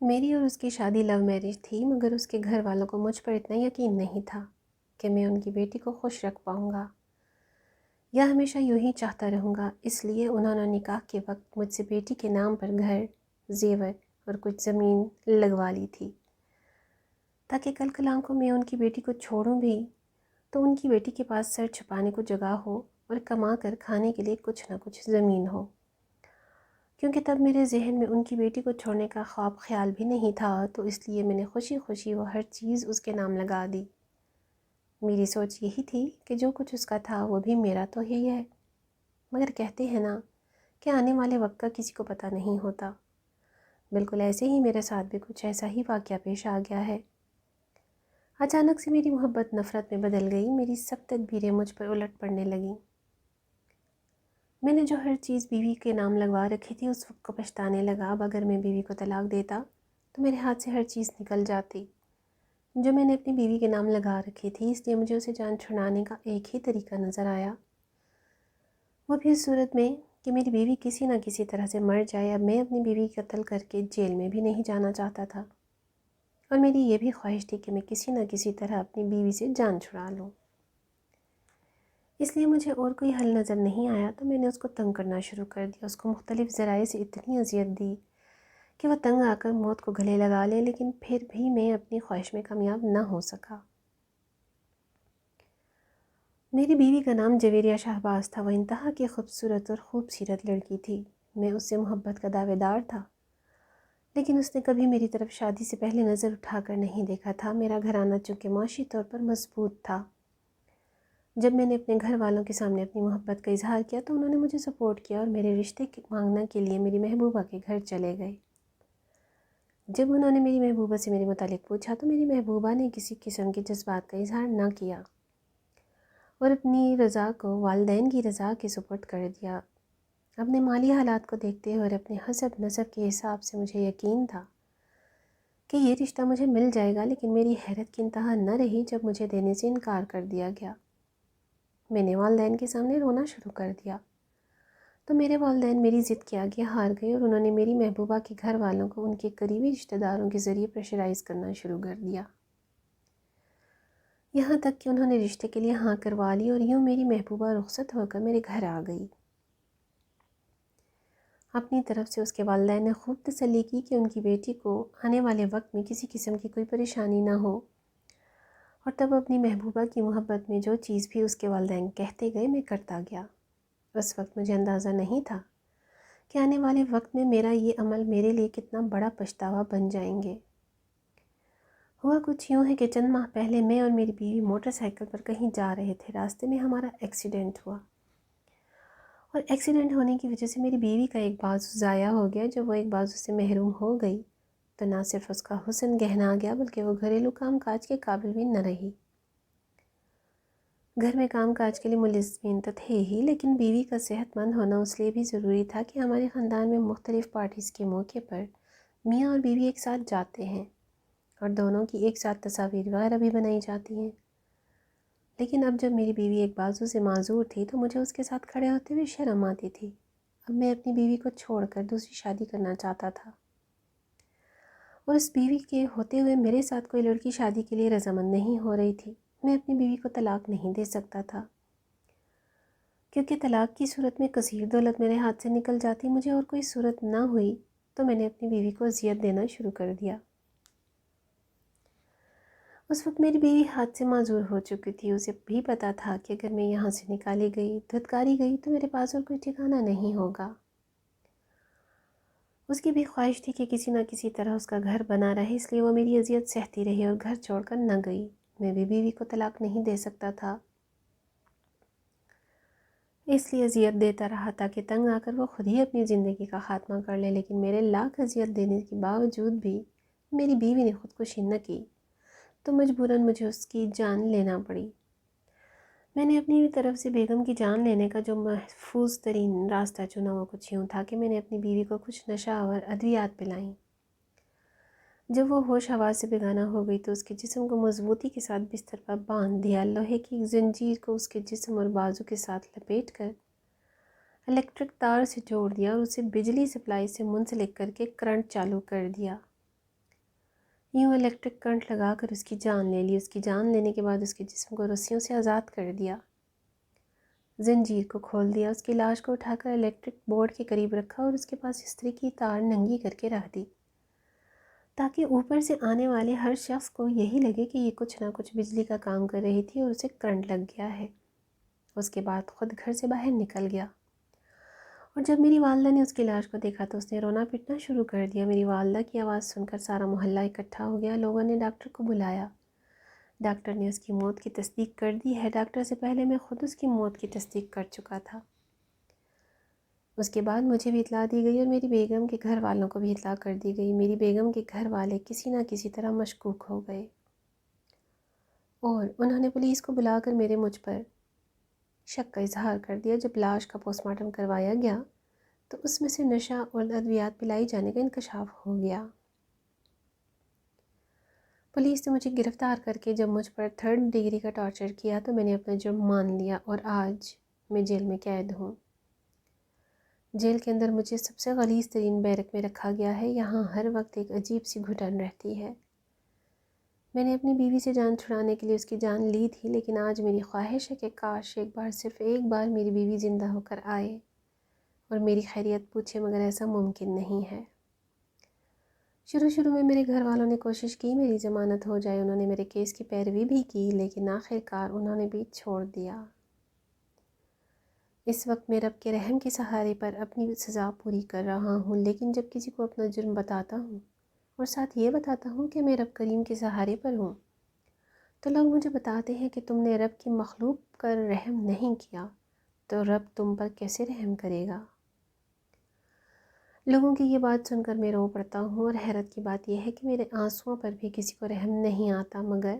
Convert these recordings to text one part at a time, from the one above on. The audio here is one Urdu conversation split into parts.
میری اور اس کی شادی لو میرج تھی، مگر اس کے گھر والوں کو مجھ پر اتنا یقین نہیں تھا کہ میں ان کی بیٹی کو خوش رکھ پاؤں گا یا ہمیشہ یوں ہی چاہتا رہوں گا۔ اس لیے انہوں نے نکاح کے وقت مجھ سے بیٹی کے نام پر گھر، زیور اور کچھ زمین لگوا لی تھی، تاکہ کل کلام کو میں ان کی بیٹی کو چھوڑوں بھی تو ان کی بیٹی کے پاس سر چھپانے کو جگہ ہو اور کما کر کھانے کے لیے کچھ نہ کچھ زمین ہو، کیونکہ تب میرے ذہن میں ان کی بیٹی کو چھوڑنے کا خواب خیال بھی نہیں تھا، تو اس لیے میں نے خوشی خوشی وہ ہر چیز اس کے نام لگا دی۔ میری سوچ یہی تھی کہ جو کچھ اس کا تھا وہ بھی میرا تو ہی ہے، مگر کہتے ہیں نا کہ آنے والے وقت کا کسی کو پتہ نہیں ہوتا۔ بالکل ایسے ہی میرے ساتھ بھی کچھ ایسا ہی واقعہ پیش آ گیا ہے۔ اچانک سے میری محبت نفرت میں بدل گئی، میری سب تدبیریں مجھ پر الٹ پڑنے لگیں۔ میں نے جو ہر چیز بیوی کے نام لگوا رکھی تھی اس وقت کو پچھتانے لگا۔ اب اگر میں بیوی کو طلاق دیتا تو میرے ہاتھ سے ہر چیز نکل جاتی جو میں نے اپنی بیوی کے نام لگا رکھی تھی، اس لیے مجھے اسے جان چھڑانے کا ایک ہی طریقہ نظر آیا، وہ بھی اس صورت میں کہ میری بیوی کسی نہ کسی طرح سے مر جائے۔ اب میں اپنی بیوی قتل کر کے جیل میں بھی نہیں جانا چاہتا تھا، اور میری یہ بھی خواہش تھی کہ میں کسی نہ کسی طرح اپنی بیوی سے جان چھڑا لوں۔ اس لیے مجھے اور کوئی حل نظر نہیں آیا تو میں نے اس کو تنگ کرنا شروع کر دیا، اس کو مختلف ذرائع سے اتنی اذیت دی کہ وہ تنگ آ کر موت کو گلے لگا لے، لیکن پھر بھی میں اپنی خواہش میں کامیاب نہ ہو سکا۔ میری بیوی کا نام جویریہ شہباز تھا، وہ انتہا کی خوبصورت اور خوبصیرت لڑکی تھی۔ میں اس سے محبت کا دعوے دار تھا، لیکن اس نے کبھی میری طرف شادی سے پہلے نظر اٹھا کر نہیں دیکھا تھا۔ میرا گھرانہ چونکہ معاشی طور پر مضبوط تھا، جب میں نے اپنے گھر والوں کے سامنے اپنی محبت کا اظہار کیا تو انہوں نے مجھے سپورٹ کیا اور میرے رشتے مانگنے کے لیے میری محبوبہ کے گھر چلے گئے۔ جب انہوں نے میری محبوبہ سے میرے متعلق پوچھا تو میری محبوبہ نے کسی قسم کے جذبات کا اظہار نہ کیا اور اپنی رضا کو والدین کی رضا کے سپرد کر دیا۔ اپنے مالی حالات کو دیکھتے ہوئے اور اپنے حسب نسب کے حساب سے مجھے یقین تھا کہ یہ رشتہ مجھے مل جائے گا، لیکن میری حیرت کی انتہا نہ رہی جب مجھے دینے سے انکار کر دیا گیا۔ میں نے والدین کے سامنے رونا شروع کر دیا تو میرے والدین میری ضد کے آگے ہار گئے اور انہوں نے میری محبوبہ کے گھر والوں کو ان کے قریبی رشتہ داروں کے ذریعے پریشرائز کرنا شروع کر دیا، یہاں تک کہ انہوں نے رشتے کے لیے ہاں کروا لی، اور یوں میری محبوبہ رخصت ہو کر میرے گھر آ گئی۔ اپنی طرف سے اس کے والدین نے خوب تسلی کی کہ ان کی بیٹی کو آنے والے وقت میں کسی قسم کی کوئی پریشانی نہ ہو، اور تب اپنی محبوبہ کی محبت میں جو چیز بھی اس کے والدین کہتے گئے میں کرتا گیا۔ اس وقت مجھے اندازہ نہیں تھا کہ آنے والے وقت میں میرا یہ عمل میرے لیے کتنا بڑا پچھتاوا بن جائیں گے۔ ہوا کچھ یوں ہے کہ چند ماہ پہلے میں اور میری بیوی موٹر سائیکل پر کہیں جا رہے تھے، راستے میں ہمارا ایکسیڈنٹ ہوا، اور ایکسیڈنٹ ہونے کی وجہ سے میری بیوی کا ایک بازو ضائع ہو گیا۔ جب وہ ایک بازو سے محروم ہو گئی تو نہ صرف اس کا حسن گہنا گیا بلکہ وہ گھریلو کام کاج کے قابل بھی نہ رہی۔ گھر میں کام کاج کے لیے ملزمین تو تھے ہی، لیکن بیوی کا صحت مند ہونا اس لیے بھی ضروری تھا کہ ہمارے خاندان میں مختلف پارٹیز کے موقع پر میاں اور بیوی ایک ساتھ جاتے ہیں اور دونوں کی ایک ساتھ تصاویر وغیرہ بھی بنائی جاتی ہیں۔ لیکن اب جب میری بیوی ایک بازو سے معذور تھی تو مجھے اس کے ساتھ کھڑے ہوتے ہوئے شرم آتی تھی۔ اب میں اپنی بیوی کو چھوڑ کر دوسری شادی کرنا چاہتا تھا، اور اس بیوی کے ہوتے ہوئے میرے ساتھ کوئی لڑکی شادی کے لیے رضامند نہیں ہو رہی تھی۔ میں اپنی بیوی کو طلاق نہیں دے سکتا تھا، کیونکہ طلاق کی صورت میں کثیر دولت میرے ہاتھ سے نکل جاتی۔ مجھے اور کوئی صورت نہ ہوئی تو میں نے اپنی بیوی کو اذیت دینا شروع کر دیا۔ اس وقت میری بیوی ہاتھ سے معذور ہو چکی تھی، اسے بھی پتہ تھا کہ اگر میں یہاں سے نکالی گئی، دھتکاری گئی تو میرے پاس اور کوئی ٹھکانہ نہیں ہوگا۔ اس کی بھی خواہش تھی کہ کسی نہ کسی طرح اس کا گھر بنا رہے، اس لیے وہ میری اذیت سہتی رہی اور گھر چھوڑ کر نہ گئی۔ میں بھی بیوی کو طلاق نہیں دے سکتا تھا، اس لیے اذیت دیتا رہا تاکہ تنگ آ کر وہ خود ہی اپنی زندگی کا خاتمہ کر لے۔ لیکن میرے لاکھ اذیت دینے کے باوجود بھی میری بیوی نے خودکشی نہ کی، تو مجبوراً مجھے اس کی جان لینا پڑی۔ میں نے اپنی طرف سے بیگم کی جان لینے کا جو محفوظ ترین راستہ چنا وہ کچھ یوں تھا کہ میں نے اپنی بیوی کو کچھ نشہ آور ادویات پلائیں۔ جب وہ ہوش حواس سے بیگانہ ہو گئی تو اس کے جسم کو مضبوطی کے ساتھ بستر پر باندھ دیا، لوہے کی ایک زنجیر کو اس کے جسم اور بازو کے ساتھ لپیٹ کر الیکٹرک تار سے جوڑ دیا اور اسے بجلی سپلائی سے منسلک کر کے کرنٹ چالو کر دیا۔ یوں الیکٹرک کرنٹ لگا کر اس کی جان لے لی۔ اس کی جان لینے کے بعد اس کے جسم کو رسیوں سے آزاد کر دیا، زنجیر کو کھول دیا، اس کی لاش کو اٹھا کر الیکٹرک بورڈ کے قریب رکھا اور اس کے پاس استری کی تار ننگی کر کے رکھ دی تاکہ اوپر سے آنے والے ہر شخص کو یہی لگے کہ یہ کچھ نہ کچھ بجلی کا کام کر رہی تھی اور اسے کرنٹ لگ گیا ہے۔ اس کے بعد خود گھر سے باہر نکل گیا، اور جب میری والدہ نے اس کی لاش کو دیکھا تو اس نے رونا پٹنا شروع کر دیا۔ میری والدہ کی آواز سن کر سارا محلہ اکٹھا ہو گیا۔ لوگوں نے ڈاکٹر کو بلایا۔ ڈاکٹر نے اس کی موت کی تصدیق کر دی ہے۔ ڈاکٹر سے پہلے میں خود اس کی موت کی تصدیق کر چکا تھا۔ اس کے بعد مجھے بھی اطلاع دی گئی اور میری بیگم کے گھر والوں کو بھی اطلاع کر دی گئی۔ میری بیگم کے گھر والے کسی نہ کسی طرح مشکوک ہو گئے اور انہوں نے پولیس کو بلا کر میرے مجھ پر شک کا اظہار کر دیا۔ جب لاش کا پوسٹ مارٹم کروایا گیا تو اس میں سے نشہ اور ادویات پلائی جانے کا انکشاف ہو گیا۔ پولیس نے مجھے گرفتار کر کے جب مجھ پر 3rd ڈگری کا ٹارچر کیا تو میں نے اپنا جرم مان لیا اور آج میں جیل میں قید ہوں۔ جیل کے اندر مجھے سب سے غلیظ ترین بیرک میں رکھا گیا ہے۔ یہاں ہر وقت ایک عجیب سی گھٹن رہتی ہے۔ میں نے اپنی بیوی سے جان چھڑانے کے لیے اس کی جان لی تھی، لیکن آج میری خواہش ہے کہ کاش ایک بار، صرف ایک بار میری بیوی زندہ ہو کر آئے اور میری خیریت پوچھے، مگر ایسا ممکن نہیں ہے۔ شروع میں میرے گھر والوں نے کوشش کی میری ضمانت ہو جائے، انہوں نے میرے کیس کی پیروی بھی کی، لیکن آخر کار انہوں نے بھی چھوڑ دیا۔ اس وقت میں رب کے رحم کے سہارے پر اپنی سزا پوری کر رہا ہوں، لیکن جب کسی کو اپنا جرم بتاتا ہوں اور ساتھ یہ بتاتا ہوں کہ میں رب کریم کے سہارے پر ہوں، تو لوگ مجھے بتاتے ہیں کہ تم نے رب کی مخلوق پر رحم نہیں کیا تو رب تم پر کیسے رحم کرے گا؟ لوگوں کی یہ بات سن کر میں رو پڑتا ہوں، اور حیرت کی بات یہ ہے کہ میرے آنسوؤں پر بھی کسی کو رحم نہیں آتا، مگر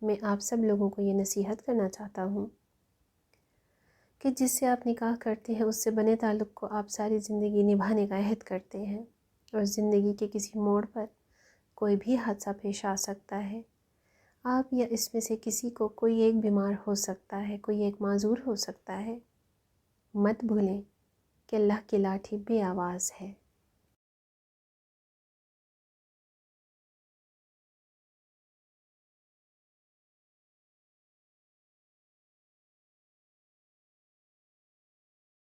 میں آپ سب لوگوں کو یہ نصیحت کرنا چاہتا ہوں کہ جس سے آپ نکاح کرتے ہیں اس سے بنے تعلق کو آپ ساری زندگی نبھانے کا عہد کرتے ہیں، اور زندگی کے کسی موڑ پر کوئی بھی حادثہ پیش آ سکتا ہے۔ آپ یا اس میں سے کسی کو کوئی ایک بیمار ہو سکتا ہے، کوئی ایک معذور ہو سکتا ہے۔ مت بھولیں کہ اللہ کی لاٹھی بے آواز ہے۔